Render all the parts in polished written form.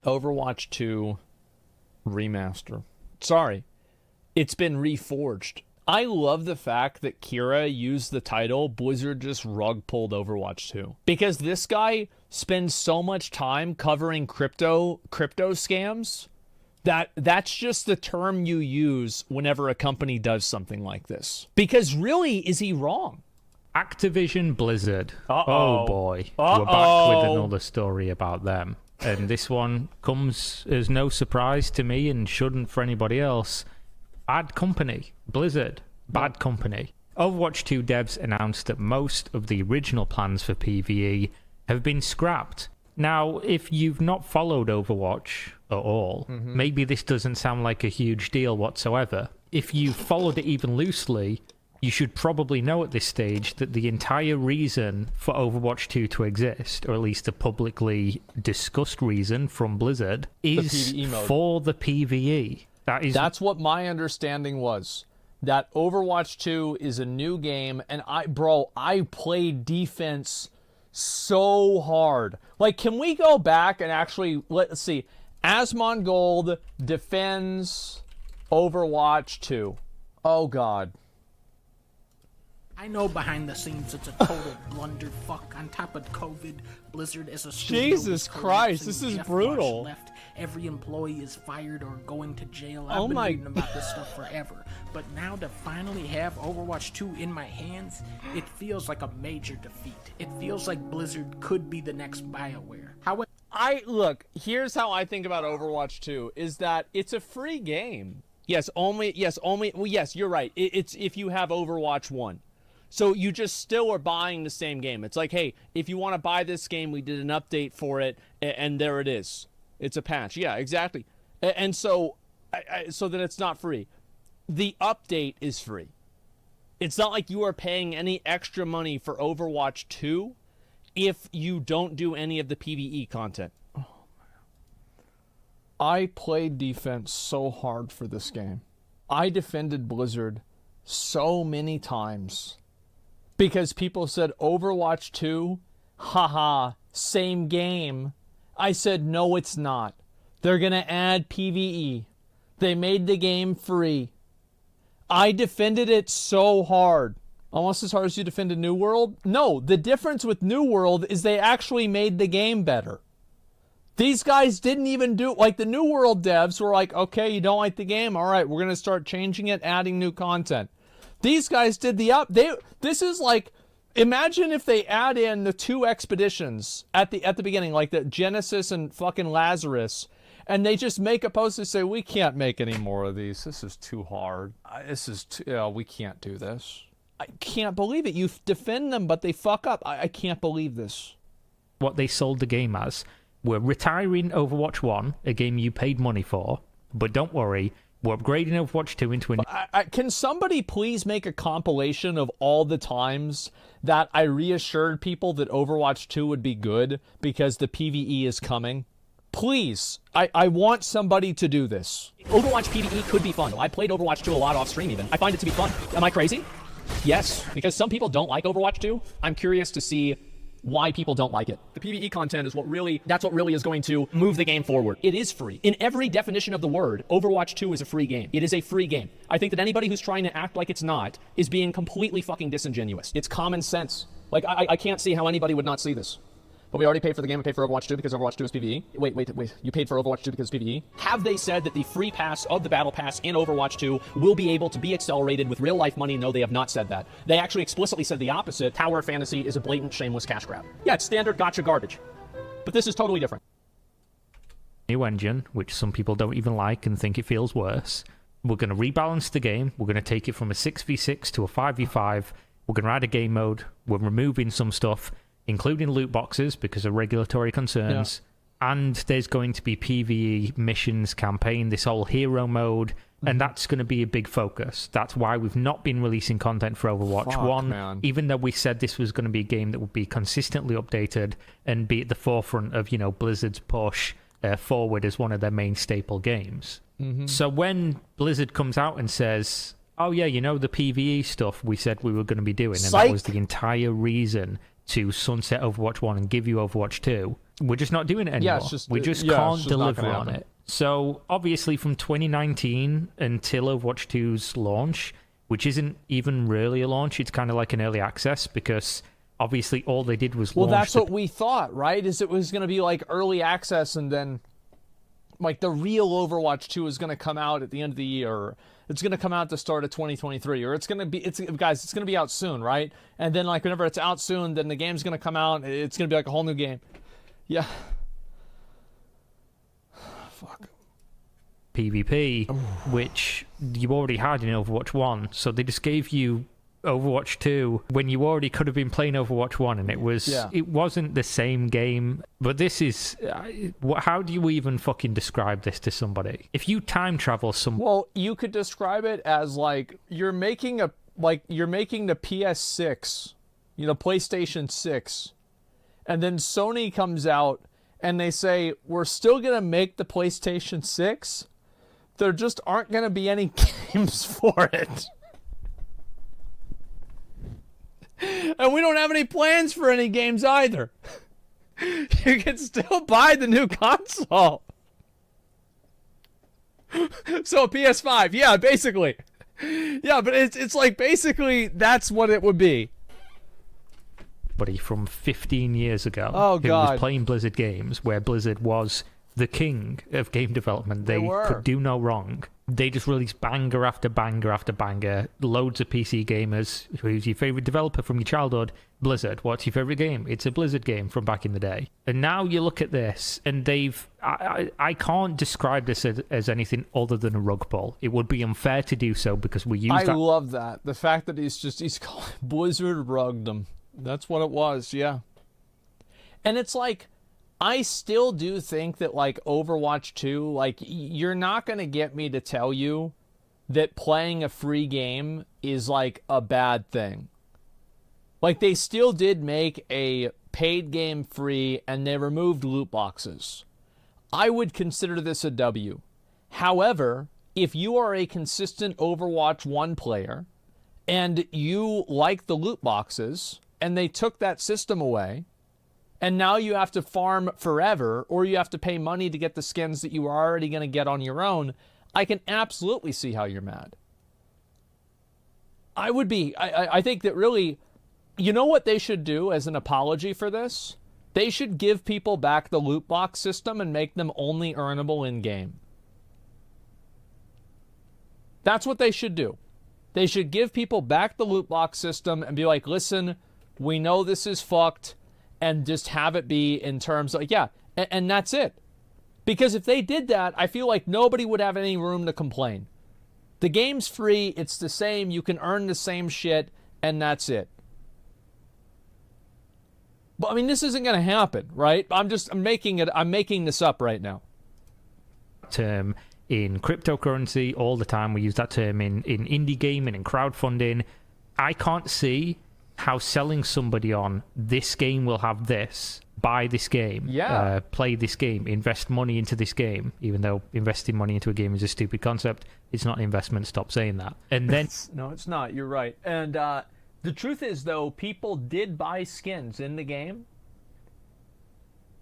Overwatch 2 remaster. Sorry. It's been reforged. I love the fact that Kira used the title Blizzard just rug pulled Overwatch 2. Because this guy spends so much time covering crypto scams that's just the term you use whenever a company does something like this. Because really, is he wrong? Activision Blizzard. Uh-oh. Oh boy. Uh-oh. We're back with another story about them. And this one comes as no surprise to me and shouldn't for anybody else. Bad company. Blizzard. Bad company. Overwatch 2 devs announced that most of the original plans for PvE have been scrapped. Now, if you've not followed Overwatch at all, maybe this doesn't sound like a huge deal whatsoever. If you followed it even loosely, you should probably know at this stage that the entire reason for Overwatch 2 to exist, or at least a publicly discussed reason from Blizzard, is for the PvE. That's what my understanding was. That Overwatch 2 is a new game, and I played defense so hard. Like, can we go back and actually, let's see. Asmongold defends Overwatch 2. Oh, God. I know behind the scenes it's a total blunderfuck. On top of COVID, Blizzard is a Jesus Christ, this is brutal. Left. Every employee is fired or going to jail. I've been reading about this stuff forever. But now to finally have Overwatch 2 in my hands, it feels like a major defeat. It feels like Blizzard could be the next BioWare. Look, here's how I think about Overwatch 2, is that it's a free game. Yes, you're right. It's if you have Overwatch 1. So you just still are buying the same game. It's like, hey, if you want to buy this game, we did an update for it, and there it is. It's a patch. Yeah, exactly. And so, so then it's not free. The update is free. It's not like you are paying any extra money for Overwatch 2 if you don't do any of the PvE content. Oh, man. I played defense so hard for this game. I defended Blizzard so many times. Because people said, Overwatch 2, haha, same game. I said, no, it's not. They're going to add PvE. They made the game free. I defended it so hard. Almost as hard as you defended New World? No, the difference with New World is they actually made the game better. These guys didn't even do, like the New World devs were like, okay, you don't like the game? All right, we're going to start changing it, adding new content. These guys did this is like, imagine if they add in the 2 expeditions at the beginning, like the Genesis and fucking Lazarus, and they just make a post and say, we can't make any more of these. This is too hard. We can't do this. I can't believe it. You defend them, but they fuck up. I can't believe this. What they sold the game as, we're retiring Overwatch 1, a game you paid money for, but don't worry, we're upgrading Overwatch 2 into a... Can somebody please make a compilation of all the times that I reassured people that Overwatch 2 would be good because the PvE is coming? Please. I want somebody to do this. Overwatch PvE could be fun. I played Overwatch 2 a lot off stream even. I find it to be fun. Am I crazy? Yes, because some people don't like Overwatch 2. I'm curious to see why people don't like it. The PvE content is what really is going to move the game forward. It is free. In every definition of the word, Overwatch 2 is a free game. It is a free game. I think that anybody who's trying to act like it's not is being completely fucking disingenuous. It's common sense. Like, I can't see how anybody would not see this. But we already paid for the game. We paid for Overwatch 2 because Overwatch 2 is PvE. Wait. You paid for Overwatch 2 because it's PvE? Have they said that the free pass of the Battle Pass in Overwatch 2 will be able to be accelerated with real-life money? No, they have not said that. They actually explicitly said the opposite. Tower Fantasy is a blatant, shameless cash grab. Yeah, it's standard gotcha garbage. But this is totally different. New engine, which some people don't even like and think it feels worse. We're going to rebalance the game. We're going to take it from a 6v6 to a 5v5. We're going to add a game mode. We're removing some stuff, including loot boxes because of regulatory concerns. Yeah. And there's going to be PvE missions campaign, this whole hero mode, and that's going to be a big focus. That's why we've not been releasing content for Overwatch 1, man. Even though we said this was going to be a game that would be consistently updated and be at the forefront of, Blizzard's push forward as one of their main staple games. Mm-hmm. So when Blizzard comes out and says, oh yeah, the PvE stuff we said we were going to be doing, and that was the entire reason to sunset Overwatch 1 and give you Overwatch 2. we're just not doing it anymore. Yeah, it's just, we just yeah, can't it's just not deliver gonna on happen. it. So obviously from 2019 until Overwatch 2's launch, which isn't even really a launch, it's kind of like an early access, because obviously all they did was launch. Well, that's what we thought, right? Is it was going to be like early access, and then like the real Overwatch 2 is going to come out at the end of the year, or it's going to come out at the start of 2023, or it's going to be, guys, it's going to be out soon, right? And then like whenever it's out soon, then the game's going to come out, it's going to be like a whole new game. Yeah. Fuck. PvP, which you already had in Overwatch 1, so they just gave you Overwatch 2 when you already could have been playing Overwatch 1, and it wasn't the same game. But this is how do you even fucking describe this to somebody? If you time travel Well, you could describe it as like you're making the PS6, PlayStation 6, and then Sony comes out and they say, we're still going to make the PlayStation 6, there just aren't going to be any games for it. And we don't have any plans for any games either. You can still buy the new console. So a PS5, yeah, basically. Yeah, but it's like basically that's what it would be. Buddy from 15 years ago who was playing Blizzard games, where Blizzard was the king of game development. They could do no wrong. They just released banger after banger after banger. Loads of PC gamers. Who's your favorite developer from your childhood? Blizzard. What's your favorite game? It's a Blizzard game from back in the day. And now you look at this, and I can't describe this as anything other than a rug pull. It would be unfair to do so, because we use that. I love that. The fact that he's calling Blizzard rugged them. That's what it was, yeah. And it's like, I still do think that, like, Overwatch 2, like, you're not going to get me to tell you that playing a free game is, like, a bad thing. Like, they still did make a paid game free, and they removed loot boxes. I would consider this a W. However, if you are a consistent Overwatch 1 player, and you like the loot boxes, and they took that system away, and now you have to farm forever, or you have to pay money to get the skins that you were already going to get on your own, I can absolutely see how you're mad. I would be. I think that really, you know what they should do as an apology for this? They should give people back the loot box system and make them only earnable in-game. That's what they should do. They should give people back the loot box system and be like, listen, we know this is fucked, and just have it be in terms of, yeah, and that's it. Because if they did that, I feel like nobody would have any room to complain. The game's free, it's the same, you can earn the same shit, and that's it. But I mean, this isn't going to happen, right? I'm making this up right now. Term in cryptocurrency all the time. We use that term in indie gaming and crowdfunding. I can't see how selling somebody on this game will have this, buy this game, play this game, invest money into this game, even though investing money into a game is a stupid concept. It's not an investment. Stop saying that. And then no, it's not. You're right. And the truth is, though, people did buy skins in the game.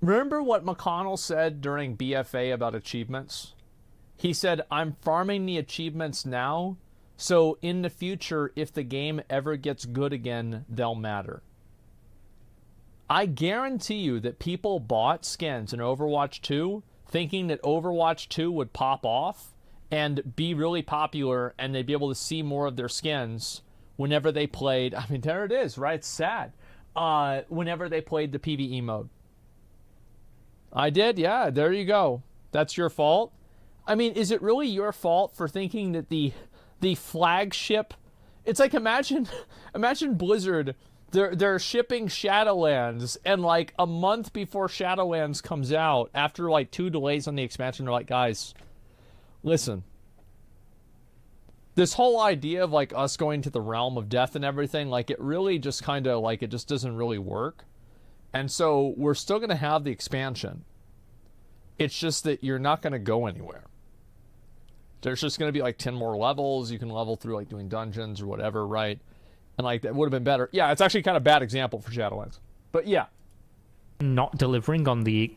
Remember what McConnell said during BFA about achievements? He said, I'm farming the achievements now, so in the future, if the game ever gets good again, they'll matter. I guarantee you that people bought skins in Overwatch 2 thinking that Overwatch 2 would pop off and be really popular, and they'd be able to see more of their skins whenever they played. I mean, there it is, right? It's sad. Whenever they played the PvE mode. I did, yeah, there you go. That's your fault. I mean, is it really your fault for thinking that the flagship, it's like, imagine Blizzard, they're shipping Shadowlands, and like a month before Shadowlands comes out, after like 2 delays on the expansion, they're like, guys, listen, this whole idea of like us going to the realm of death and everything, like it really just kind of like, it just doesn't really work. And so we're still going to have the expansion. It's just that you're not going to go anywhere. There's just going to be like 10 more levels. You can level through like doing dungeons or whatever, right? And like that would have been better. Yeah, it's actually kind of a bad example for Shadowlands. But yeah. not delivering on the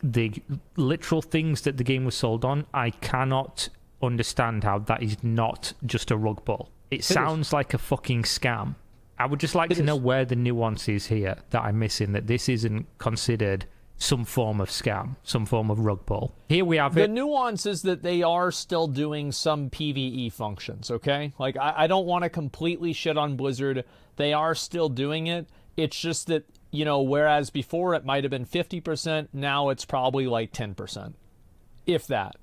literal things that the game was sold on, I cannot understand how that is not just a rug pull. It sounds like a fucking scam. I would just like to know where the nuance is here that I'm missing, that this isn't considered some form of scam, some form of rug pull. Here we have the nuance is that they are still doing some PvE functions, okay? Like, I don't want to completely shit on Blizzard. They are still doing it. It's just that, you know, whereas before it might have been 50%, now it's probably like 10%, if that.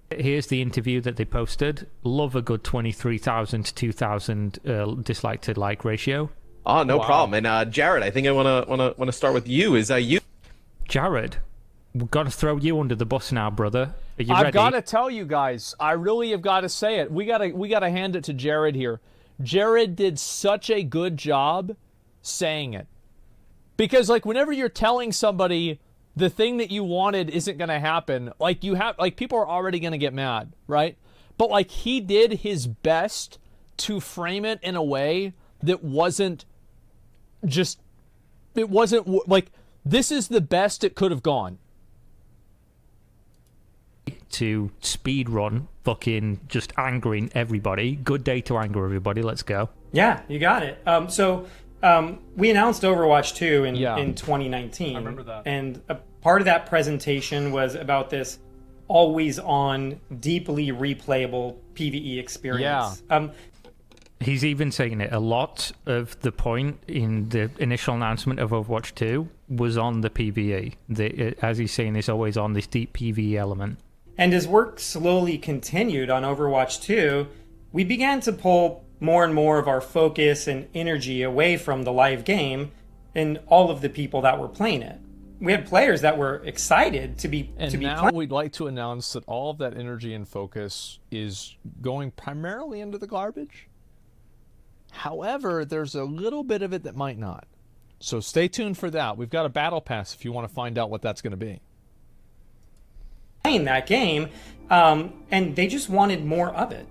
Here's the interview that they posted. Love a good 23,000 to 2,000 dislike to like ratio. Oh, no problem. And Jared, I think I wanna start with you. Is you? Jared, we've got to throw you under the bus now, brother. Are you ready? I've got to tell you guys, I really have got to say it. We gotta hand it to Jared here. Jared did such a good job saying it. Because, like, whenever you're telling somebody the thing that you wanted isn't going to happen, like, people are already going to get mad, right? But, like, he did his best to frame it in a way that wasn't like, this is the best it could have gone. To speed run, fucking just angering everybody. Good day to anger everybody. Let's go. Yeah, you got it. We announced Overwatch 2 in 2019. I remember that. And a part of that presentation was about this always-on, deeply replayable PvE experience. Yeah. He's even saying it. A lot of the point in the initial announcement of Overwatch 2 was on the PvE. As he's saying, it's always on this deep PvE element. And as work slowly continued on Overwatch 2, we began to pull more and more of our focus and energy away from the live game and all of the people that were playing it. We had players that were excited to be now we'd like to announce that all of that energy and focus is going primarily into the garbage. However, there's a little bit of it that might not. So stay tuned for that. We've got a battle pass if you want to find out what that's going to be. Playing that game, and they just wanted more of it.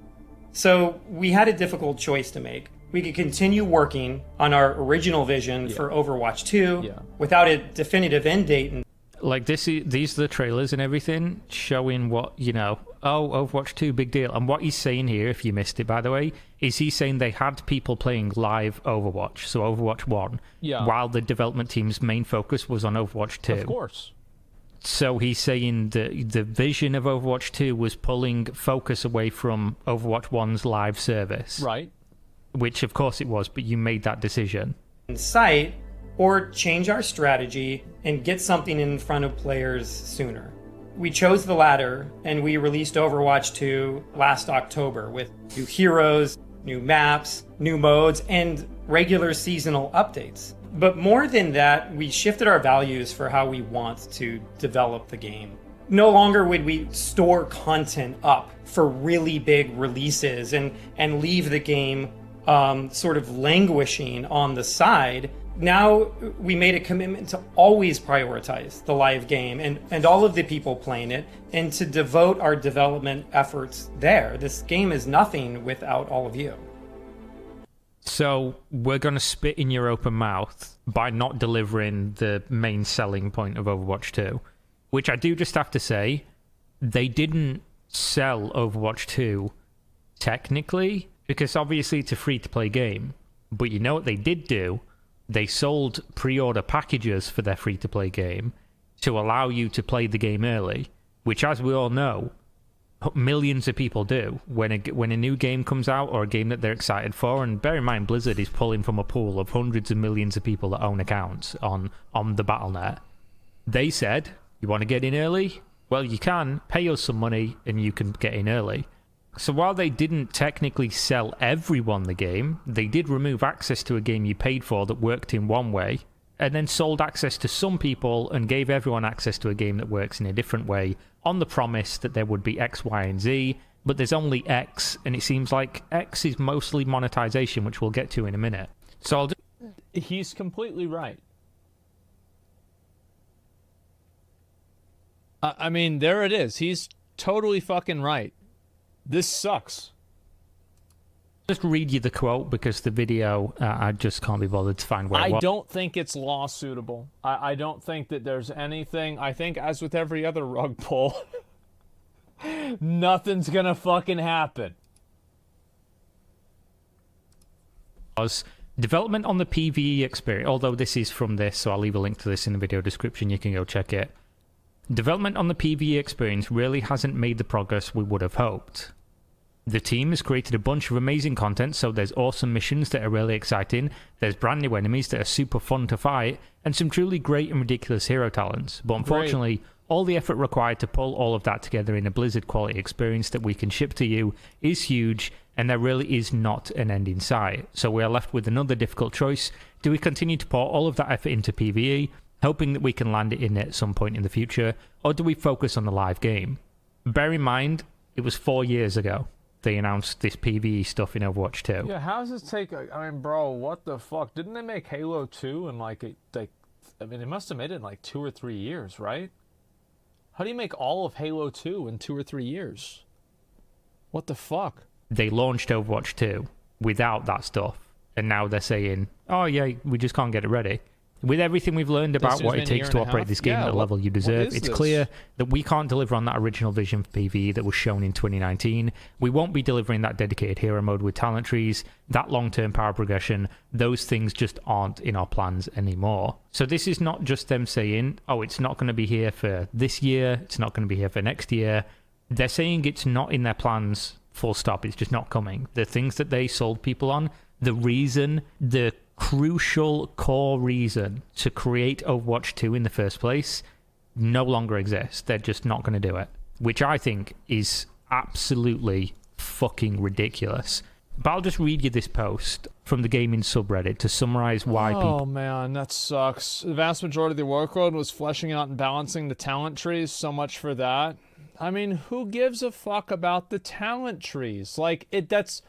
So we had a difficult choice to make. We could continue working on our original vision for Overwatch 2 without a definitive end date. And like these are the trailers and everything showing what, you know, Overwatch 2, big deal. And what he's saying here, if you missed it, by the way, is he's saying they had people playing live Overwatch, so Overwatch 1, while the development team's main focus was on Overwatch 2. Of course. So he's saying that the vision of Overwatch 2 was pulling focus away from Overwatch 1's live service. Right. Which, of course, it was, but you made that decision. Sight, or change our strategy and get something in front of players sooner. We chose the latter, and we released Overwatch 2 last October with new heroes, new maps, new modes, and regular seasonal updates. But more than that, we shifted our values for how we want to develop the game. No longer would we store content up for really big releases and leave the game sort of languishing on the side. Now we made a commitment to always prioritize the live game and all of the people playing it, and to devote our development efforts there. This game is nothing without all of you. So we're going to spit in your open mouth by not delivering the main selling point of Overwatch 2, which I do just have to say, they didn't sell Overwatch 2 technically, because obviously it's a free-to-play game. But you know what they did do? They sold pre-order packages for their free-to-play game to allow you to play the game early, which, as we all know, millions of people do when a new game comes out or a game that they're excited for. And bear in mind, Blizzard is pulling from a pool of hundreds of millions of people that own accounts on the Battle.net. They said, you want to get in early? Well, you can. Pay us some money and you can get in early. So while they didn't technically sell everyone the game, they did remove access to a game you paid for that worked in one way, and then sold access to some people and gave everyone access to a game that works in a different way, on the promise that there would be X, Y, and Z, but there's only X, and it seems like X is mostly monetization, which we'll get to in a minute. So He's completely right. I mean, there it is. He's totally fucking right. This sucks. Just read you the quote because the video, I just can't be bothered to find where it was. I don't think it's law suitable. I don't think that there's anything. I think, as with every other rug pull, nothing's gonna fucking happen. Development on the PvE experience, although this is from this, so I'll leave a link to this in the video description, you can go check it. Development on the PvE experience really hasn't made the progress we would have hoped. The team has created a bunch of amazing content, so there's awesome missions that are really exciting, there's brand new enemies that are super fun to fight, and some truly great and ridiculous hero talents. But unfortunately, all the effort required to pull all of that together in a Blizzard quality experience that we can ship to you is huge, and there really is not an end in sight. So we are left with another difficult choice. Do we continue to pour all of that effort into PvE, hoping that we can land it in at some point in the future, or do we focus on the live game? Bear in mind, it was 4 years ago they announced this PvE stuff in Overwatch 2. Yeah, how does this take? I mean, bro, what the fuck? Didn't they make Halo 2 in like I mean, they must have made it in like 2 or 3 years, right? How do you make all of Halo 2 in 2 or 3 years? What the fuck? They launched Overwatch 2 without that stuff, and now they're saying, oh yeah, we just can't get it ready. With everything we've learned about what it takes to operate this game at the level you deserve, it's clear that we can't deliver on that original vision for PvE that was shown in 2019. We won't be delivering that dedicated hero mode with talent trees, that long-term power progression. Those things just aren't in our plans anymore. So this is not just them saying, oh, it's not going to be here for this year, it's not going to be here for next year. They're saying it's not in their plans, full stop. It's just not coming. The things that they sold people on, the crucial core reason to create Overwatch 2 in the first place no longer exists. They're just not going to do it, which I think is absolutely fucking ridiculous. But I'll just read you this post from the gaming subreddit to summarize why people... Oh man, that sucks. The vast majority of the workload was fleshing out and balancing the talent trees. So much for that. I mean, who gives a fuck about the talent trees? Like, that's...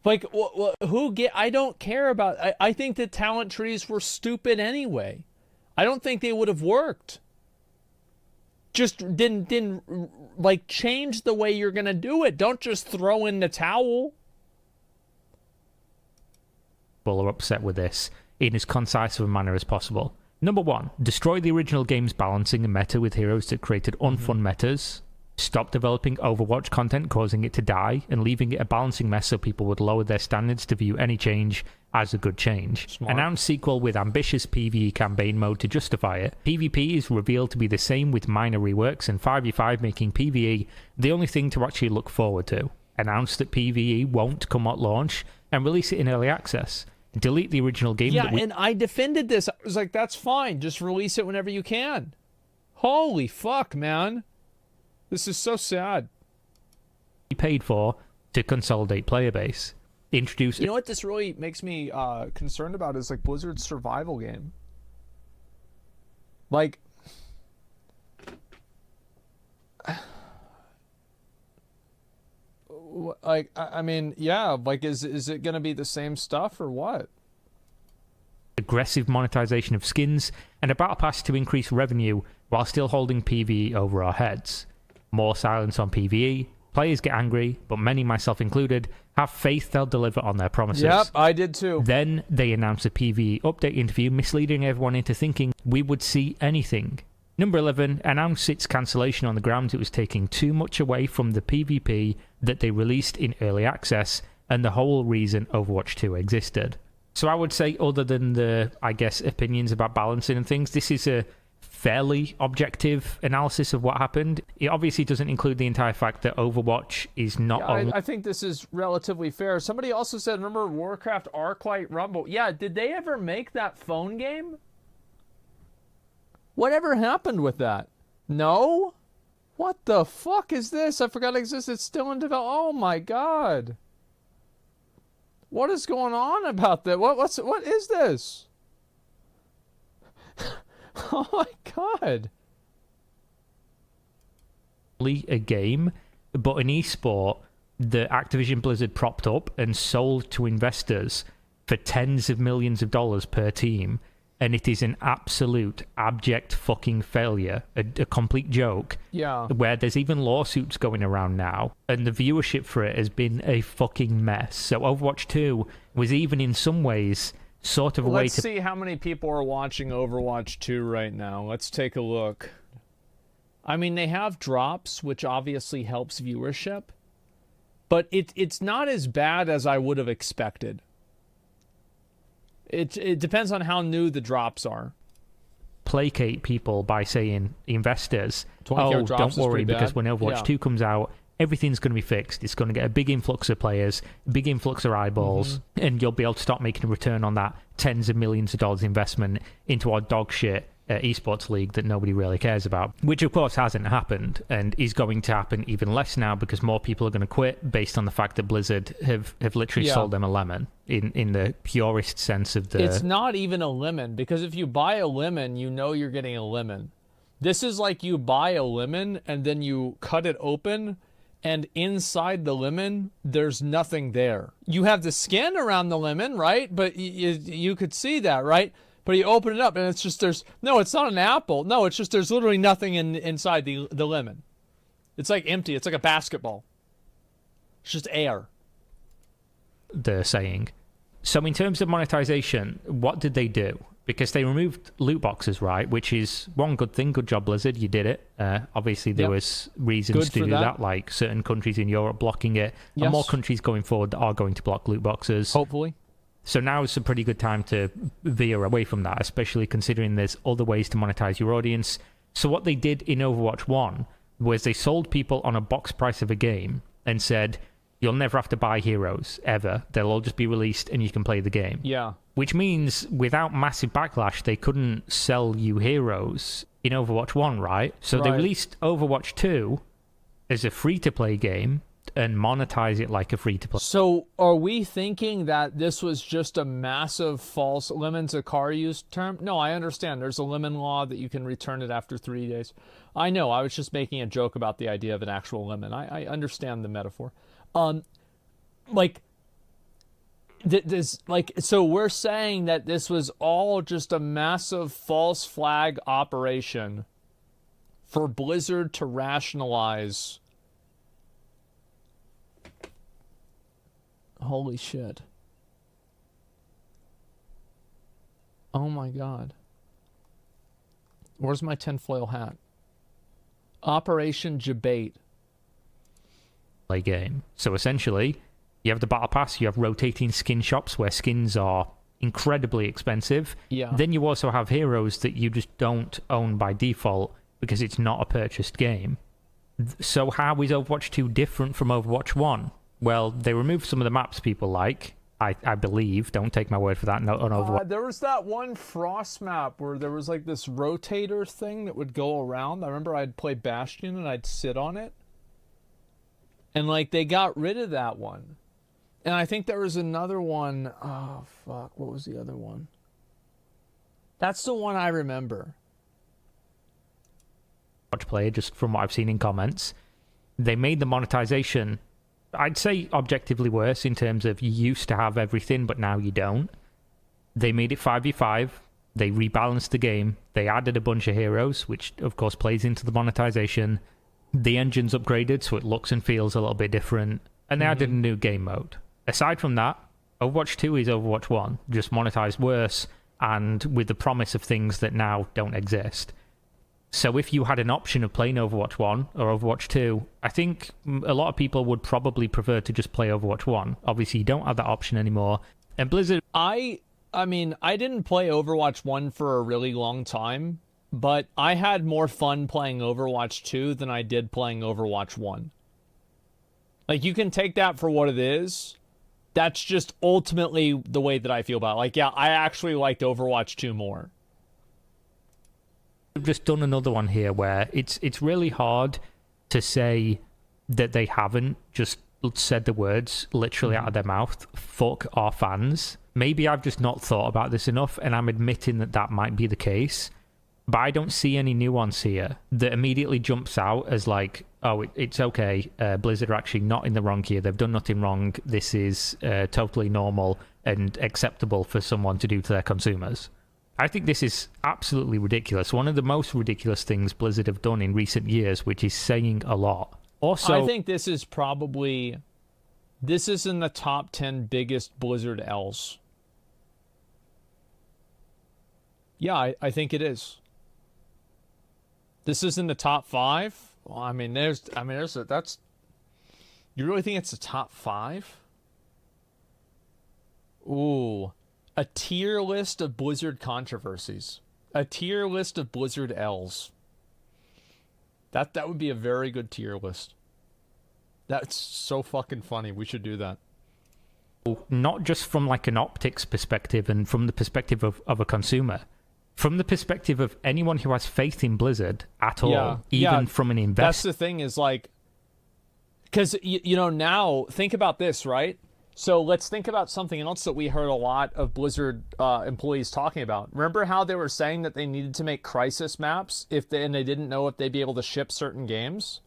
Like, I don't care about... I think the talent trees were stupid anyway. I don't think they would have worked. Just didn't like, change the way you're going to do it. Don't just throw in the towel. People are upset with this in as concise of a manner as possible. Number 1, destroy the original game's balancing and meta with heroes that created unfun metas. Stop developing Overwatch content, causing it to die, and leaving it a balancing mess so people would lower their standards to view any change as a good change. Smart. Announce sequel with ambitious PvE campaign mode to justify it. PvP is revealed to be the same with minor reworks, and 5v5 making PvE the only thing to actually look forward to. Announce that PvE won't come at launch, and release it in early access. Delete the original game. Yeah, and I defended this. I was like, that's fine. Just release it whenever you can. Holy fuck, man. This is so sad. Paid for to consolidate player base. Introduce... You know what this really makes me concerned about is, like, Blizzard's survival game. Like... Like, I mean, yeah, like, is it going to be the same stuff or what? Aggressive monetization of skins and a battle pass to increase revenue while still holding PvE over our heads. More silence on PvE. Players get angry, but many, myself included, have faith they'll deliver on their promises. Yep, I did too. Then they announce a PvE update interview, misleading everyone into thinking we would see anything. Number 11, announced its cancellation on the grounds it was taking too much away from the PvP that they released in early access, and the whole reason Overwatch 2 existed. So I would say, other than the, I guess, opinions about balancing and things, this is a fairly objective analysis of what happened. It obviously doesn't include the entire fact that Overwatch is not... Yeah, I think this is relatively fair. Somebody also said, remember Warcraft Arclight Rumble? Yeah, did they ever make that phone game? Whatever happened with that? No? What the fuck is this? I forgot it existed. It's still in development. Oh my god. What is going on about that? What is this? Oh my god. A game, but an esport that Activision Blizzard propped up and sold to investors for tens of millions of dollars per team and it is an absolute abject fucking failure, a complete joke. Yeah. Where there's even lawsuits going around now, and the viewership for it has been a fucking mess. So Overwatch 2 was even in some ways sort of a way Let's to... see how many people are watching Overwatch 2 right now. Let's take a look. I mean, they have drops, which obviously helps viewership, but it's not as bad as I would have expected. It depends on how new the drops are. Placate people by saying, investors, 20K oh, drops don't is worry, pretty because bad. when Overwatch 2 comes out, everything's going to be fixed. It's going to get a big influx of players, a big influx of eyeballs, and you'll be able to start making a return on that tens of millions of dollars investment into our dog shit esports league that nobody really cares about, which of course hasn't happened and is going to happen even less now because more people are going to quit based on the fact that Blizzard have literally sold them a lemon in the purest sense of the... It's not even a lemon, because if you buy a lemon, you know you're getting a lemon. This is like you buy a lemon and then you cut it open, and inside the lemon, there's nothing there. You have the skin around the lemon, right? But you could see that, right? But you open it up and it's just no, it's not an apple. No, it's just there's literally nothing inside the lemon. It's like empty. It's like a basketball. It's just air. They're saying. So in terms of monetization, what did they do? Because they removed loot boxes, right? Which is one good thing. Good job, Blizzard. You did it. Obviously, there was reasons to do that, like certain countries in Europe blocking it, and more countries going forward that are going to block loot boxes. Hopefully. So now is a pretty good time to veer away from that, especially considering there's other ways to monetize your audience. So what they did in Overwatch 1 was they sold people on a box price of a game and said, you'll never have to buy heroes, ever. They'll all just be released and you can play the game. Yeah. Which means without massive backlash, they couldn't sell you heroes in Overwatch 1, right? So they released Overwatch 2 as a free-to-play game and monetize it like a free-to-play. So are we thinking that this was just a massive false... Lemon's a car use term? No, I understand. There's a lemon law that you can return it after 3 days. I know. I was just making a joke about the idea of an actual lemon. I understand the metaphor. So we're saying that this was all just a massive false flag operation for Blizzard to rationalize. Holy shit. Oh my god. Where's my tinfoil hat? Operation Debate. Play game. So essentially, you have the battle pass, you have rotating skin shops where skins are incredibly expensive. Yeah. Then you also have heroes that you just don't own by default because it's not a purchased game. So how is Overwatch 2 different from Overwatch 1? Well, they removed some of the maps people like, I believe. Don't take my word for that. No, on Overwatch. There was that one Frost map where there was like this rotator thing that would go around. I remember I'd play Bastion and I'd sit on it. And like they got rid of that one. And I think there was another one. Oh, fuck. What was the other one? That's the one I remember. Watch play, just from what I've seen in comments. They made the monetization, I'd say, objectively worse in terms of you used to have everything, but now you don't. They made it 5v5. They rebalanced the game. They added a bunch of heroes, which of course plays into the monetization. The engine's upgraded, so it looks and feels a little bit different. And they added a new game mode. Aside from that, Overwatch 2 is Overwatch 1, just monetized worse, and with the promise of things that now don't exist. So if you had an option of playing Overwatch 1 or Overwatch 2, I think a lot of people would probably prefer to just play Overwatch 1. Obviously, you don't have that option anymore. And Blizzard... I mean, I didn't play Overwatch 1 for a really long time, but I had more fun playing Overwatch 2 than I did playing Overwatch 1. Like, you can take that for what it is. That's just ultimately the way that I feel about it. Like, yeah, I actually liked Overwatch 2 more. I've just done another one here where it's really hard to say that they haven't just said the words literally out of their mouth, fuck our fans. Maybe I've just not thought about this enough, and I'm admitting that that might be the case. But I don't see any nuance here that immediately jumps out as like, oh, it's okay. Blizzard are actually not in the wrong here. They've done nothing wrong. This is totally normal and acceptable for someone to do to their consumers. I think this is absolutely ridiculous. One of the most ridiculous things Blizzard have done in recent years, which is saying a lot. Also, I think this is in the top 10 biggest Blizzard L's. Yeah, I think it is. This is in the top 5. Well, that's. You really think it's the top 5? Ooh, a tier list of Blizzard controversies. A tier list of Blizzard L's. That would be a very good tier list. That's so fucking funny. We should do that. Not just from like an optics perspective and from the perspective of a consumer. From the perspective of anyone who has faith in Blizzard at all, even from an investor. That's the thing is like... Because, now, think about this, right? So let's think about something else that we heard a lot of Blizzard employees talking about. Remember how they were saying that they needed to make crisis maps and they didn't know if they'd be able to ship certain games?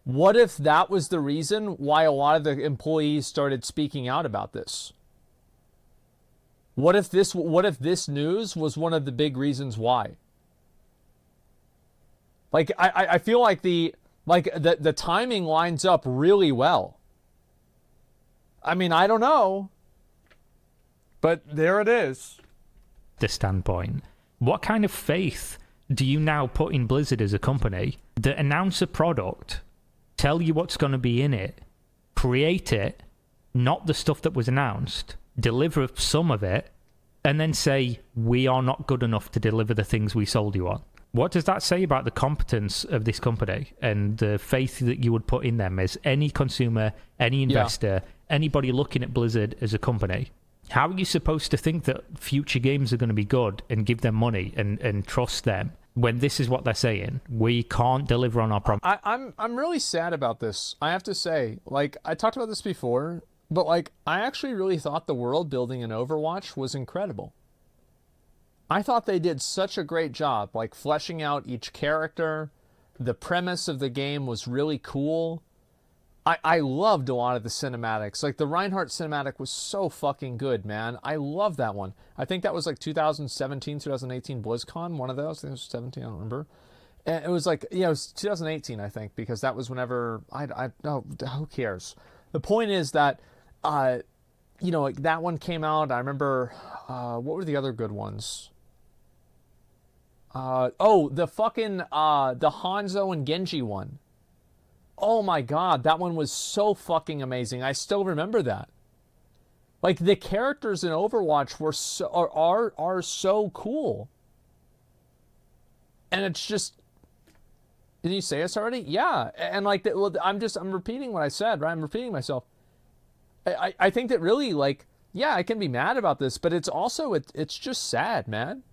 What if that was the reason why a lot of the employees started speaking out about this? What if this news was one of the big reasons why? Like I feel like the timing lines up really well. I mean, I don't know, but there it is. The standpoint. What kind of faith do you now put in Blizzard as a company that announce a product, tell you what's going to be in it, create it, not the stuff that was announced, deliver some of it, and then say, we are not good enough to deliver the things we sold you on? What does that say about the competence of this company and the faith that you would put in them as any consumer, any investor, anybody looking at Blizzard as a company? How are you supposed to think that future games are going to be good and give them money and trust them when this is what they're saying? We can't deliver on our promise. I'm really sad about this. I have to say, like, I talked about this before, but like, I actually really thought the world building in Overwatch was incredible. I thought they did such a great job, like fleshing out each character. The premise of the game was really cool. I loved a lot of the cinematics. Like the Reinhardt cinematic was so fucking good, man. I love that one. I think that was like 2017, 2018 BlizzCon, one of those. I think it was 17, I don't remember. And it was like, it was 2018, I think, because that was whenever who cares? The point is that, like that one came out. I remember, what were the other good ones? The fucking, the Hanzo and Genji one. Oh my god, that one was so fucking amazing. I still remember that. Like the characters in Overwatch are so cool. And it's just, did you say this already? Yeah. And like I'm repeating what I said, right? I'm repeating myself. I think that really, like, yeah, I can be mad about this, but it's also it's just sad, man.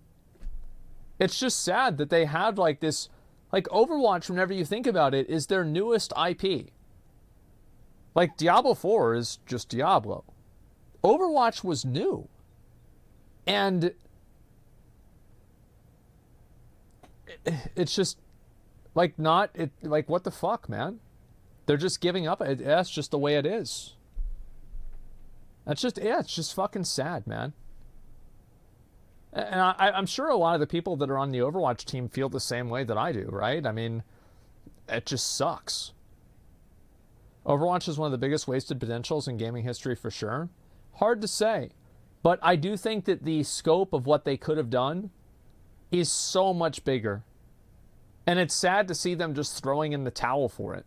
It's just sad that they have like this. Like, Overwatch, whenever you think about it, is their newest IP. Like, Diablo 4 is just Diablo. Overwatch was new. And it's just, like, what the fuck, man? They're just giving up. That's just the way it is. It's just fucking sad, man. And I'm sure a lot of the people that are on the Overwatch team feel the same way that I do, right? I mean, it just sucks. Overwatch is one of the biggest wasted potentials in gaming history for sure. Hard to say. But I do think that the scope of what they could have done is so much bigger. And it's sad to see them just throwing in the towel for it.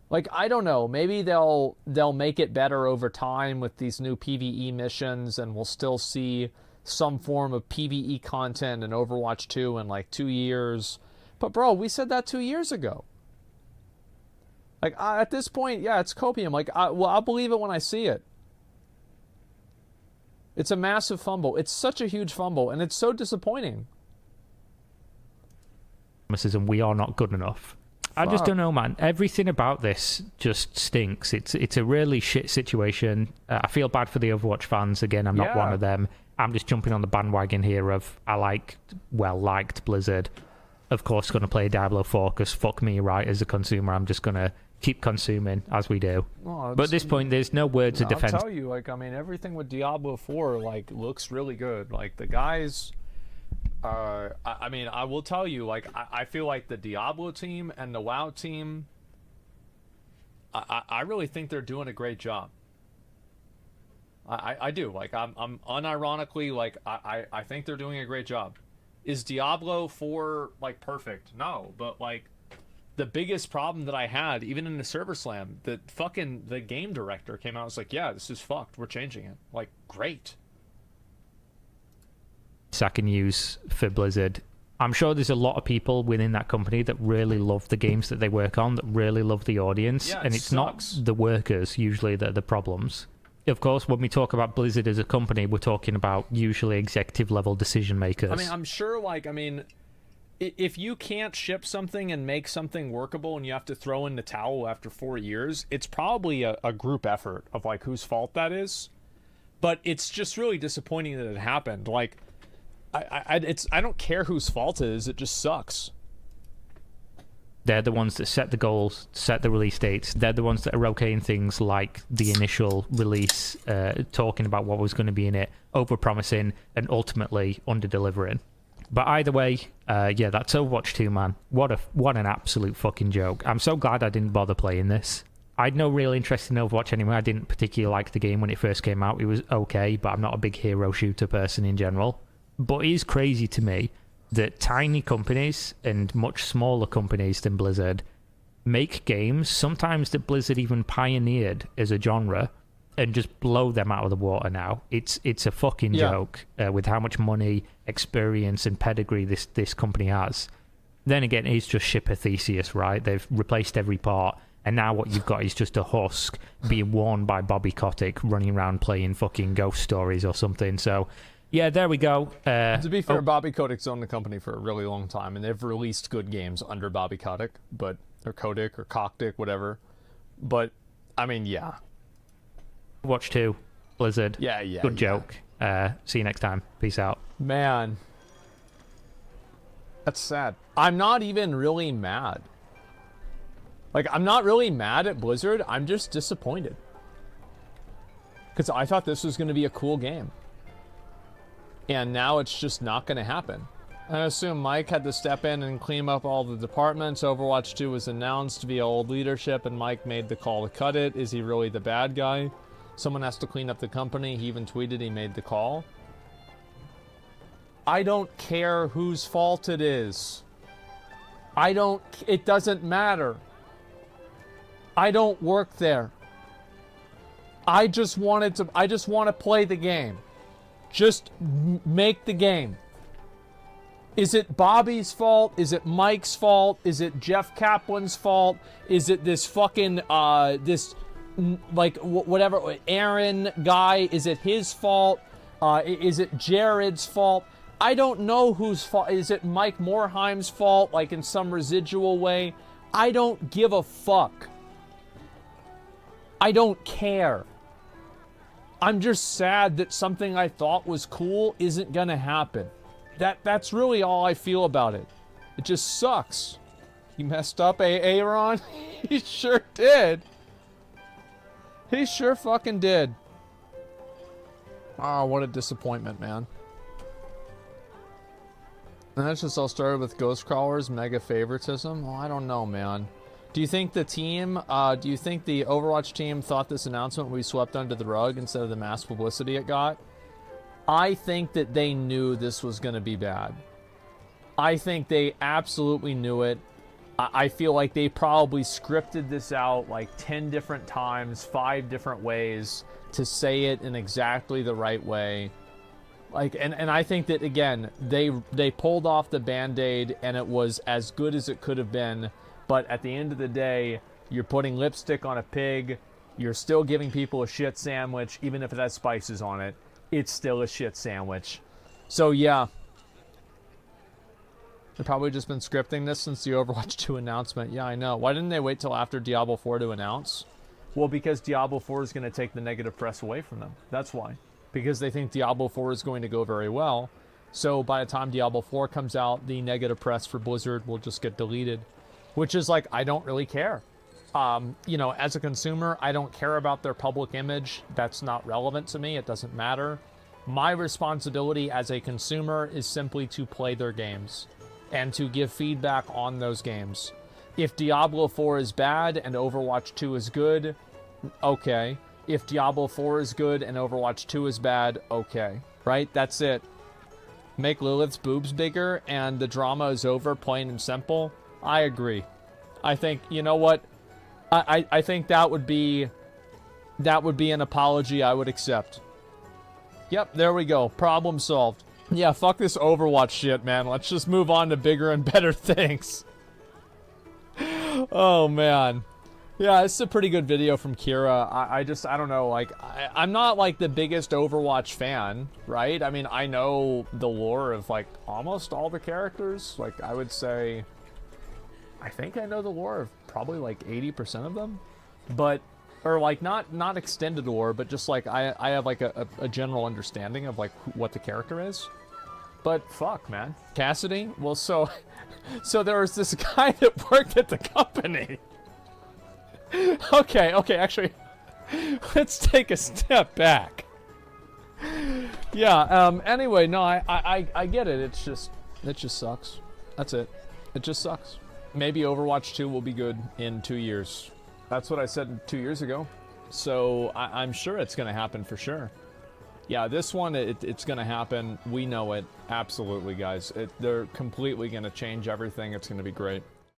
Like, I don't know, maybe they'll make it better over time with these new PvE missions, and we'll still see some form of PvE content in Overwatch 2 in like 2 years. But bro, we said that 2 years ago. Like, at this point, yeah, it's copium. Like, I'll believe it when I see it. It's a massive fumble. It's such a huge fumble, and it's so disappointing. And we are not good enough. I just don't know, man. Everything about this just stinks. It's a really shit situation. I feel bad for the Overwatch fans. Again, I'm not one of them. I'm just jumping on the bandwagon here of liked Blizzard. Of course, going to play Diablo 4 because fuck me, right? As a consumer, I'm just going to keep consuming as we do. Well, But at this point, there's no words of defense. I'll tell you, like, I mean, everything with Diablo 4, like, looks really good. Like, the guys, I mean, I will tell you, like, I feel like the Diablo team and the WoW team, I really think they're doing a great job. I do. Like, I'm unironically, like, I think they're doing a great job. Is Diablo 4, like, perfect? No, but, like, the biggest problem that I had, even in the server slam, the game director came out and was like, yeah, this is fucked. We're changing it. Like, great. I can use for Blizzard. I'm sure there's a lot of people within that company that really love the games that they work on, that really love the audience, Yeah, and it's not the workers usually that are the problems. Of course, when we talk about Blizzard as a company, we're talking about usually executive level decision makers. I mean, I'm sure, like, I mean, if you can't ship something and make something workable and you have to throw in the towel after 4 years, it's probably a group effort of, like, whose fault that is. But it's just really disappointing that it happened. Like, I don't care whose fault it is, it just sucks. They're the ones that set the goals, set the release dates. They're the ones that are okaying things like the initial release, talking about what was going to be in it, over-promising, and ultimately under-delivering. But either way, yeah, that's Overwatch 2, man. What an absolute fucking joke. I'm so glad I didn't bother playing this. I had no real interest in Overwatch anyway. I didn't particularly like the game when it first came out. It was okay, but I'm not a big hero shooter person in general. But it is crazy to me that tiny companies and much smaller companies than Blizzard make games, sometimes that Blizzard even pioneered as a genre, and just blow them out of the water now. It's a fucking joke with how much money, experience, and pedigree this company has. Then again, it's just shipper Theseus, right? They've replaced every part, and now what you've got is just a husk being worn by Bobby Kotick running around playing fucking ghost stories or something. So, yeah, there we go. To be fair, Bobby Kotick's owned the company for a really long time, and they've released good games under Bobby Kotick, or Kotick, or Kotick, whatever. But, I mean, yeah. Watch 2, Blizzard. Yeah. Good joke. See you next time. Peace out. Man. That's sad. I'm not even really mad. Like, I'm not really mad at Blizzard. I'm just disappointed. Because I thought this was going to be a cool game. And now it's just not going to happen. I assume Mike had to step in and clean up all the departments. Overwatch 2 was announced via old leadership, and Mike made the call to cut it. Is he really the bad guy? Someone has to clean up the company. He even tweeted he made the call. I don't care whose fault it is. It doesn't matter. I don't work there. I just want to play the game. Just make the game. Is it Bobby's fault? Is it Mike's fault? Is it Jeff Kaplan's fault? Is it this fucking, whatever, Aaron guy? Is it his fault? Is it Jared's fault? I don't know whose fault. Is it Mike Morheim's fault, like in some residual way? I don't give a fuck. I don't care. I'm just sad that something I thought was cool isn't gonna happen. That's really all I feel about it. It just sucks. You messed up, Aaron? He sure did. He sure fucking did. Oh, what a disappointment, man. And that's just all started with Ghostcrawler's mega favoritism. Oh, I don't know, man. Do you think the Overwatch team thought this announcement would be swept under the rug instead of the mass publicity it got? I think that they knew this was going to be bad. I think they absolutely knew it. I feel like they probably scripted this out like 10 different times, 5 different ways to say it in exactly the right way. Like, and I think that, again, they pulled off the Band-Aid and it was as good as it could have been. But at the end of the day, you're putting lipstick on a pig. You're still giving people a shit sandwich, even if it has spices on it. It's still a shit sandwich. So, yeah. They've probably just been scripting this since the Overwatch 2 announcement. Yeah, I know. Why didn't they wait till after Diablo 4 to announce? Well, because Diablo 4 is going to take the negative press away from them. That's why. Because they think Diablo 4 is going to go very well. So by the time Diablo 4 comes out, the negative press for Blizzard will just get deleted. Which is like, I don't really care. You know, as a consumer, I don't care about their public image. That's not relevant to me. It doesn't matter. My responsibility as a consumer is simply to play their games and to give feedback on those games. If Diablo 4 is bad and Overwatch 2 is good, okay. If Diablo 4 is good and Overwatch 2 is bad, okay. Right? That's it. Make Lilith's boobs bigger and the drama is over, plain and simple. I agree. I think, you know what? I think that would be an apology I would accept. Yep, there we go. Problem solved. Yeah, fuck this Overwatch shit, man. Let's just move on to bigger and better things. Oh, man. Yeah, it's a pretty good video from Kira. I don't know, like, I'm not, like, the biggest Overwatch fan, right? I mean, I know the lore of, like, almost all the characters. Like, I would say, I think I know the lore of probably, like, 80% of them. But, or, like, not extended lore, but just, like, I have, like, a general understanding of, like, what the character is. But, fuck, man. CatDany? Well, so there was this guy that worked at the company. Okay, actually, let's take a step back. Yeah, anyway, no, I get it. It just sucks. That's it. It just sucks. Maybe Overwatch 2 will be good in 2 years. That's what I said 2 years ago. So I'm sure it's going to happen for sure. Yeah, this one, it's going to happen. We know it. Absolutely, guys. They're completely going to change everything. It's going to be great.